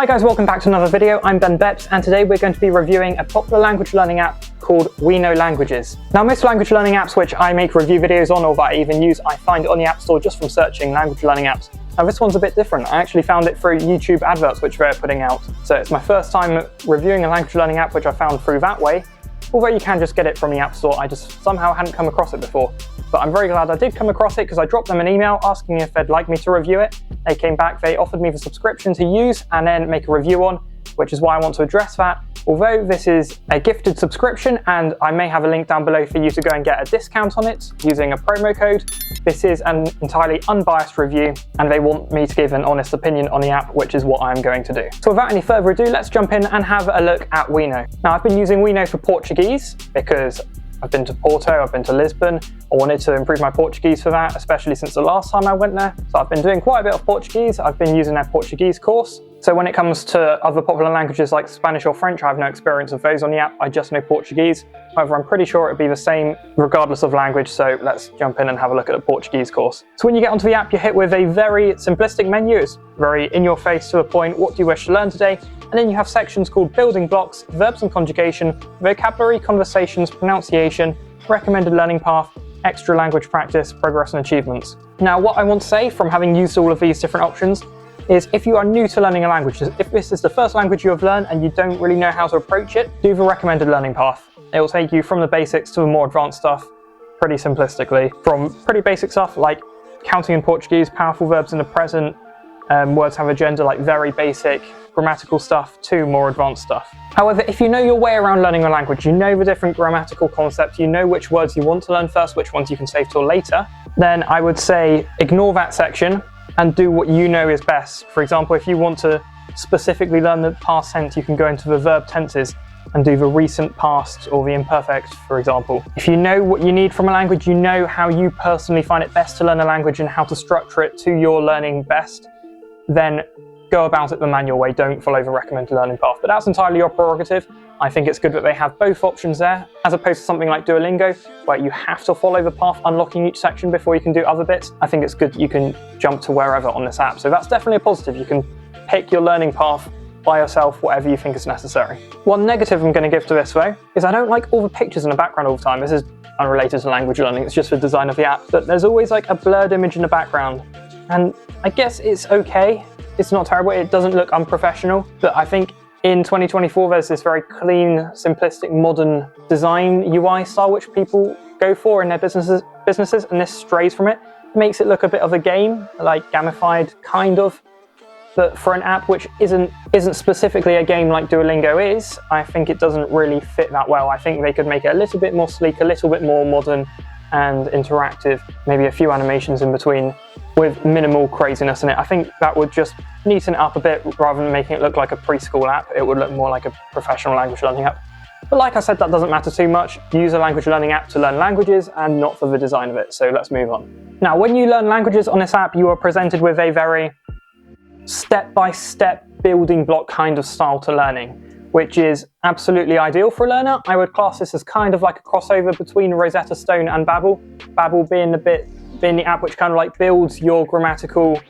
Hi guys, welcome back to another video. I'm Ben Beps, and today we're going to be reviewing a popular language learning app called OUINO Languages. Now, most language learning apps which I make review videos on or that I even use, I find on the App Store just from searching language learning apps. Now, this one's a bit different. I actually found it through YouTube adverts which they're putting out. So it's my first time reviewing a language learning app which I found through that way. Although you can just get it from the App Store, I just somehow hadn't come across it before. But I'm very glad I did come across it because I dropped them an email asking if they'd like me to review it. They came back, they offered me the subscription to use and then make a review on, which is why I want to address that. Although this is a gifted subscription and I may have a link down below for you to go and get a discount on it using a promo code, this is an entirely unbiased review and they want me to give an honest opinion on the app, which is what I'm going to do. So without any further ado, let's jump in and have a look at OUINO. Now, I've been using OUINO for Portuguese because I've been to Porto, I've been to Lisbon. I wanted to improve my Portuguese for that, especially since the last time I went there. So I've been doing quite a bit of Portuguese. I've been using their Portuguese course. So when it comes to other popular languages like Spanish or French, I have no experience of those on the app. I just know Portuguese. However, I'm pretty sure it'd be the same regardless of language. So let's jump in and have a look at the Portuguese course. So when you get onto the app, you're hit with a very simplistic menu. It's very in your face to the point. What do you wish to learn today? And then you have sections called building blocks, verbs and conjugation, vocabulary, conversations, pronunciation, recommended learning path, extra language practice, progress and achievements. Now, what I want to say from having used all of these different options is if you are new to learning a language, if this is the first language you have learned and you don't really know how to approach it, do the recommended learning path. It will take you from the basics to the more advanced stuff pretty simplistically. From pretty basic stuff like counting in Portuguese, powerful verbs in the present, words have a gender, like very basic grammatical stuff, to more advanced stuff. However, if you know your way around learning a language, you know the different grammatical concepts, you know which words you want to learn first, which ones you can save till later, then I would say ignore that section and do what you know is best. For example, if you want to specifically learn the past tense, you can go into the verb tenses and do the recent past or the imperfect, for example. If you know what you need from a language, you know how you personally find it best to learn a language and how to structure it to your learning best, then go about it the manual way, don't follow the recommended learning path. But that's entirely your prerogative. I think it's good that they have both options there, as opposed to something like Duolingo, where you have to follow the path, unlocking each section before you can do other bits. I think it's good that you can jump to wherever on this app. So that's definitely a positive. You can pick your learning path by yourself, whatever you think is necessary. One negative I'm going to give to this though, is I don't like all the pictures in the background all the time. This is unrelated to language learning, it's just the design of the app. But there's always like a blurred image in the background. And I guess it's okay. It's not terrible, it doesn't look unprofessional, but I think in 2024 there's this very clean, simplistic, modern design UI style which people go for in their businesses, and this strays from it. It makes it look a bit of a game, like gamified, kind of. But for an app which isn't specifically a game like Duolingo is, I think it doesn't really fit that well. I think they could make it a little bit more sleek, a little bit more modern and interactive, maybe a few animations in between with minimal craziness in it. I think that would just neaten it up a bit rather than making it look like a preschool app. It would look more like a professional language learning app. But like I said, that doesn't matter too much. Use a language learning app to learn languages and not for the design of it. So let's move on. Now, when you learn languages on this app, you are presented with a very step-by-step building block kind of style to learning, which is absolutely ideal for a learner. I would class this as kind of like a crossover between Rosetta Stone and Babbel. Babbel being the app which kind of like builds your grammatical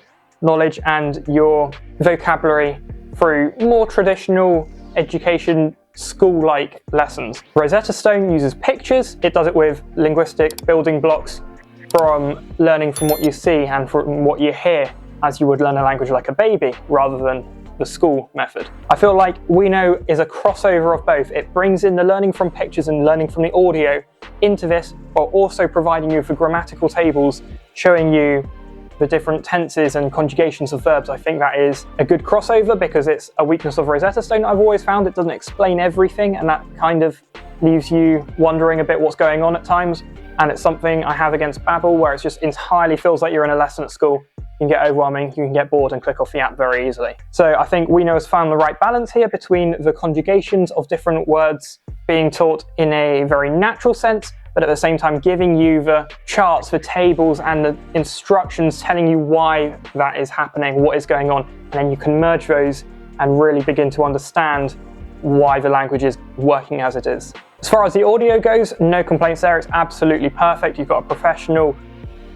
knowledge and your vocabulary through more traditional education, school-like lessons. Rosetta Stone uses pictures. It does it with linguistic building blocks from learning from what you see and from what you hear as you would learn a language like a baby rather than the school method. I feel like OUINO is a crossover of both. It brings in the learning from pictures and learning from the audio into this, while also providing you with grammatical tables, showing you the different tenses and conjugations of verbs. I think that is a good crossover because it's a weakness of Rosetta Stone. I've always found it doesn't explain everything, and that kind of leaves you wondering a bit what's going on at times. And it's something I have against Babbel, where it just entirely feels like you're in a lesson at school. You can get overwhelming, you can get bored and click off the app very easily. So I think OUINO has found the right balance here between the conjugations of different words being taught in a very natural sense, but at the same time giving you the charts, the tables and the instructions telling you why that is happening, what is going on, and then you can merge those and really begin to understand why the language is working as it is. As far as the audio goes, no complaints there, it's absolutely perfect. You've got a professional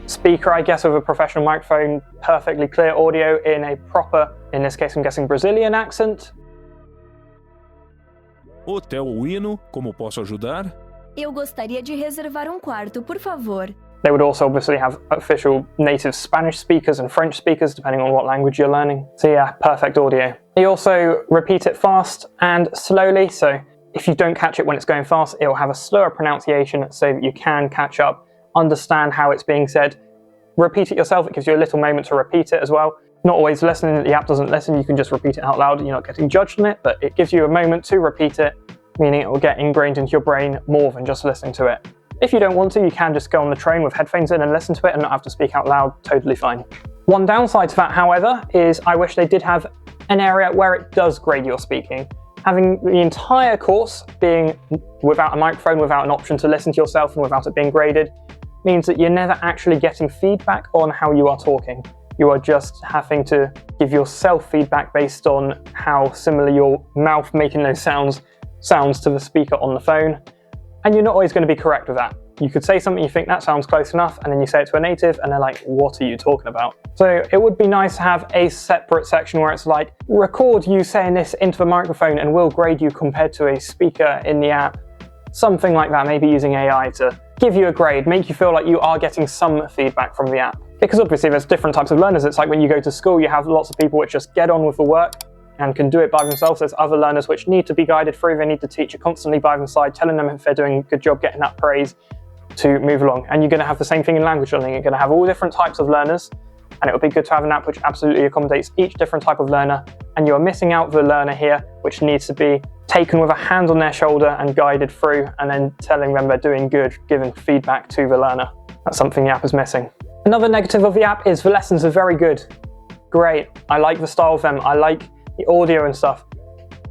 speaker, I guess, with a professional microphone, perfectly clear audio in a proper in this case I'm guessing Brazilian accent. Hotel OUINO, como posso ajudar? Eu gostaria de reservar quarto, por favor. They would also obviously have official native Spanish speakers and French speakers, depending on what language you're learning. So yeah, perfect audio. They also repeat it fast and slowly, so if you don't catch it when it's going fast, it will have a slower pronunciation so that you can catch up, understand how it's being said. Repeat it yourself, it gives you a little moment to repeat it as well. Not always listening, the app doesn't listen, you can just repeat it out loud, you're not getting judged on it, but it gives you a moment to repeat it, meaning it will get ingrained into your brain more than just listening to it. If you don't want to, you can just go on the train with headphones in and listen to it and not have to speak out loud, totally fine. One downside to that, however, is I wish they did have an area where it does grade your speaking. Having the entire course being without a microphone, without an option to listen to yourself and without it being graded, means that you're never actually getting feedback on how you are talking. You are just having to give yourself feedback based on how similar your mouth making those sounds to the speaker on the phone. And you're not always going to be correct with that. You could say something you think that sounds close enough, and then you say it to a native, and they're like, what are you talking about? So it would be nice to have a separate section where it's like, record you saying this into the microphone and we'll grade you compared to a speaker in the app. Something like that, maybe using AI to give you a grade, make you feel like you are getting some feedback from the app. Because obviously there's different types of learners. It's like when you go to school, you have lots of people which just get on with the work and can do it by themselves. There's other learners which need to be guided through. They need the teacher constantly by their side, telling them if they're doing a good job, getting that praise to move along. And you're going to have the same thing in language learning. You're going to have all different types of learners, and it would be good to have an app which absolutely accommodates each different type of learner. And you're missing out the learner here, which needs to be taken with a hand on their shoulder and guided through, and then telling them they're doing good, giving feedback to the learner. That's something the app is missing. Another negative of the app is the lessons are very good. Great. I like the style of them. I like the audio and stuff,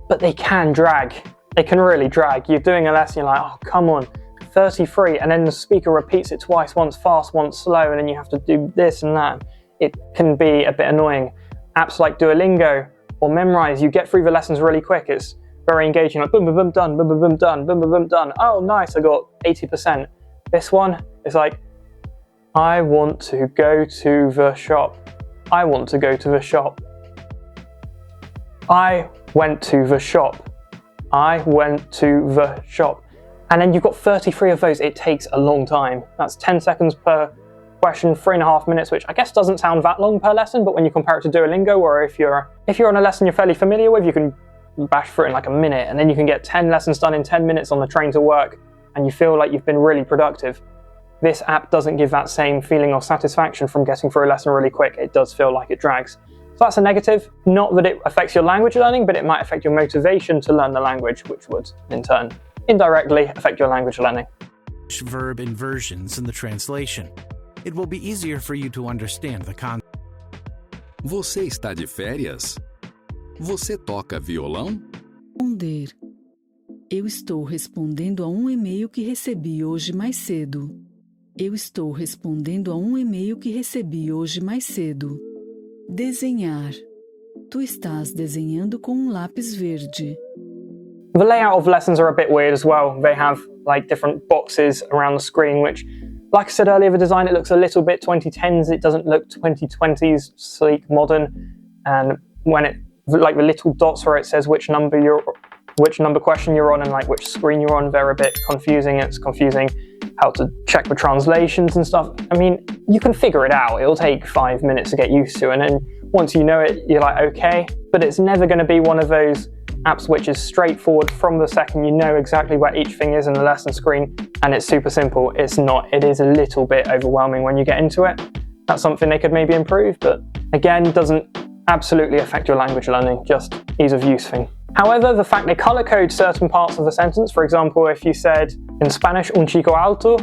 but they can drag. They can really drag. You're doing a lesson, you're like, oh, come on, 33, and then the speaker repeats it twice, once fast, once slow, and then you have to do this and that. It can be a bit annoying. Apps like Duolingo or Memrise, you get through the lessons really quick. It's very engaging, like boom, boom, boom, done, boom, boom, boom, done, boom, boom, boom, done. Oh, nice, I got 80%. This one is like, I want to go to the shop. I want to go to the shop. I went to the shop. I went to the shop. And then you've got 33 of those. It takes a long time. That's 10 seconds per question, 3.5 minutes, which I guess doesn't sound that long per lesson, but when you compare it to Duolingo, or if you're on a lesson you're fairly familiar with, you can bash through it in like a minute, and then you can get 10 lessons done in 10 minutes on the train to work, and you feel like you've been really productive. This app doesn't give that same feeling of satisfaction from getting through a lesson really quick. It does feel like it drags. So that's a negative. Not that it affects your language learning, but it might affect your motivation to learn the language, which would, in turn, indirectly affect your language learning. Verb inversions in the translation. It will be easier for you to understand the concept. Você está de férias? Você toca violão? Responder. Eu estou respondendo a e-mail que recebi hoje mais cedo. Eu estou respondendo a e-mail que recebi hoje mais cedo. Desenhar. Tu estás desenhando com lápis verde. The layout of lessons are a bit weird as well. They have like different boxes around the screen, which, like I said earlier, the design, it looks a little bit 2010s. It doesn't look 2020s, sleek, modern. And when it, like the little dots where it says which number question you're on and like which screen you're on, they're a bit confusing. It's confusing how to check the translations and stuff. I mean, you can figure it out. It'll take 5 minutes to get used to, and then once you know it, you're like, okay. But it's never going to be one of those apps which is straightforward from the second you know exactly where each thing is in the lesson screen, and it's super simple. It's not. It is a little bit overwhelming when you get into it. That's something they could maybe improve, but again, doesn't absolutely affect your language learning, just ease of use thing. However, the fact they color code certain parts of the sentence, for example, if you said in Spanish, un chico alto,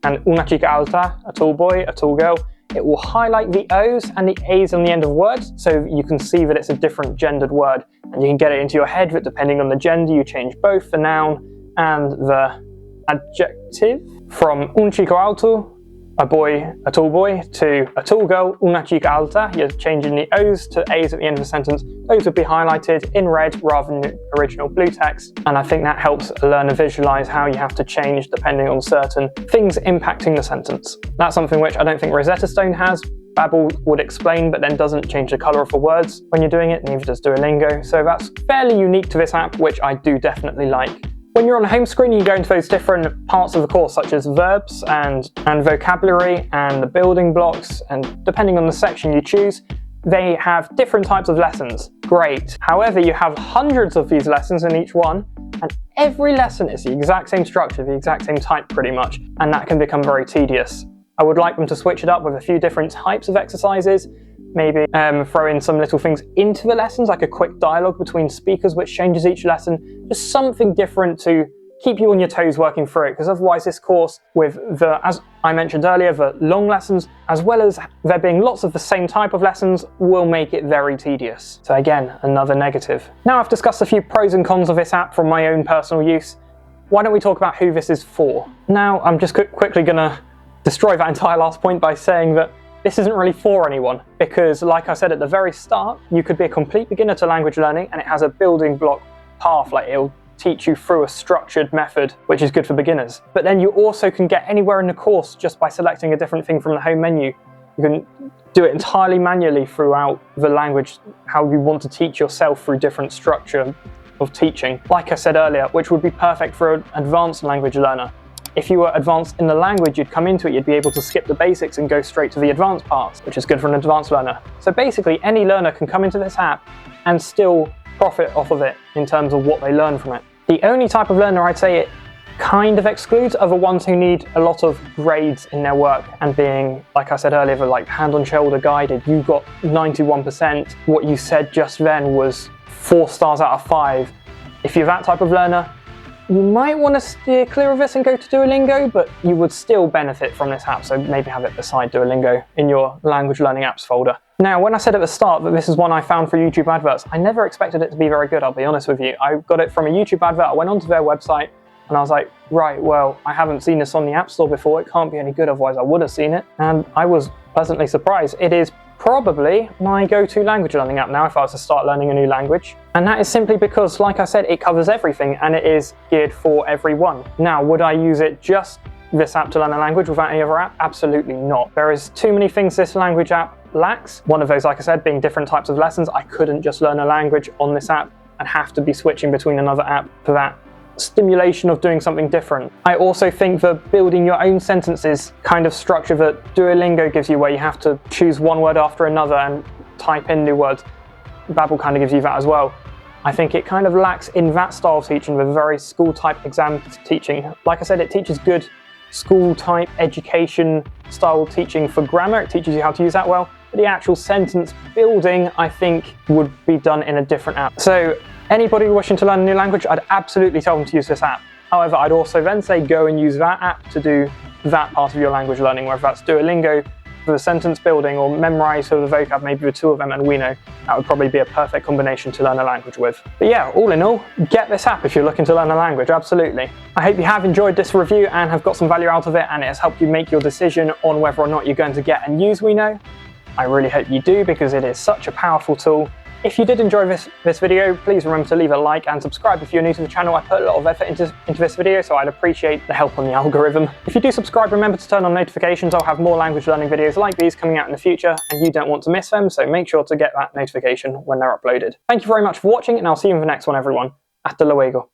and una chica alta, a tall boy, a tall girl, it will highlight the O's and the A's on the end of words, so you can see that it's a different gendered word. And you can get it into your head that depending on the gender, you change both the noun and the adjective. From un chico alto, a boy, a tall boy, to a tall girl, una chica alta, you're changing the O's to A's at the end of the sentence. Those would be highlighted in red rather than the original blue text. And I think that helps a learner visualize how you have to change depending on certain things impacting the sentence. That's something which I don't think Rosetta Stone has. Babbel would explain but then doesn't change the color of the words when you're doing it, neither does Duolingo. So that's fairly unique to this app, which I do definitely like. When you're on the home screen, you go into those different parts of the course, such as verbs and vocabulary and the building blocks, and depending on the section you choose, they have different types of lessons. Great. However, you have hundreds of these lessons in each one, and every lesson is the exact same structure, the exact same type pretty much, and that can become very tedious. I would like them to switch it up with a few different types of exercises, maybe throw in some little things into the lessons, like a quick dialogue between speakers which changes each lesson, just something different to keep you on your toes working through it, because otherwise this course, with the, as I mentioned earlier, the long lessons, as well as there being lots of the same type of lessons, will make it very tedious. So again, another negative. Now I've discussed a few pros and cons of this app from my own personal use. Why don't we talk about who this is for? Now I'm just quickly gonna destroy that entire last point by saying that this isn't really for anyone, because like I said at the very start, you could be a complete beginner to language learning, and it has a building block path, like it'll teach you through a structured method, which is good for beginners. But then you also can get anywhere in the course just by selecting a different thing from the home menu. You can do it entirely manually throughout the language, how you want to teach yourself through different structure of teaching. Like I said earlier, which would be perfect for an advanced language learner. If you were advanced in the language, you'd come into it, you'd be able to skip the basics and go straight to the advanced parts, which is good for an advanced learner. So basically, any learner can come into this app and still profit off of it in terms of what they learn from it. The only type of learner I'd say it kind of excludes are the ones who need a lot of grades in their work, and being, like I said earlier, like hand on shoulder guided. You got 91%. What you said just then was 4 stars out of 5. If you're that type of learner, you might want to steer clear of this and go to Duolingo, but you would still benefit from this app, so maybe have it beside Duolingo in your language learning apps folder. Now, when I said at the start that this is one I found for YouTube adverts, I never expected it to be very good, I'll be honest with you. I got it from a YouTube advert, I went onto their website, and I was like, right, well, I haven't seen this on the App Store before, it can't be any good, otherwise I would have seen it. And I was pleasantly surprised. It is probably my go-to language learning app now if I was to start learning a new language. And that is simply because, like I said, it covers everything and it is geared for everyone. Now, would I use it just this app to learn a language without any other app? Absolutely not. There is too many things this language app lacks. One of those, like I said, being different types of lessons. I couldn't just learn a language on this app and have to be switching between another app for that stimulation of doing something different. I also think that building your own sentences kind of structure that Duolingo gives you, where you have to choose one word after another and type in new words, Babbel kind of gives you that as well. I think it kind of lacks in that style of teaching, the very school type exam teaching. Like I said, it teaches good school type education style teaching for grammar. It teaches you how to use that well, but the actual sentence building, I think, would be done in a different app. So anybody wishing to learn a new language, I'd absolutely tell them to use this app. However, I'd also then say go and use that app to do that part of your language learning, whether that's Duolingo for the sentence building or Memrise for the vocab, maybe the 2 of them, and OUINO. That would probably be a perfect combination to learn a language with. But yeah, all in all, get this app if you're looking to learn a language, absolutely. I hope you have enjoyed this review and have got some value out of it, and it has helped you make your decision on whether or not you're going to get and use OUINO. I really hope you do, because it is such a powerful tool. If you did enjoy this video, please remember to leave a like and subscribe if you're new to the channel. I put a lot of effort into this video, so I'd appreciate the help on the algorithm. If you do subscribe, remember to turn on notifications. I'll have more language learning videos like these coming out in the future, and you don't want to miss them, so make sure to get that notification when they're uploaded. Thank you very much for watching, and I'll see you in the next one, everyone. Hasta luego.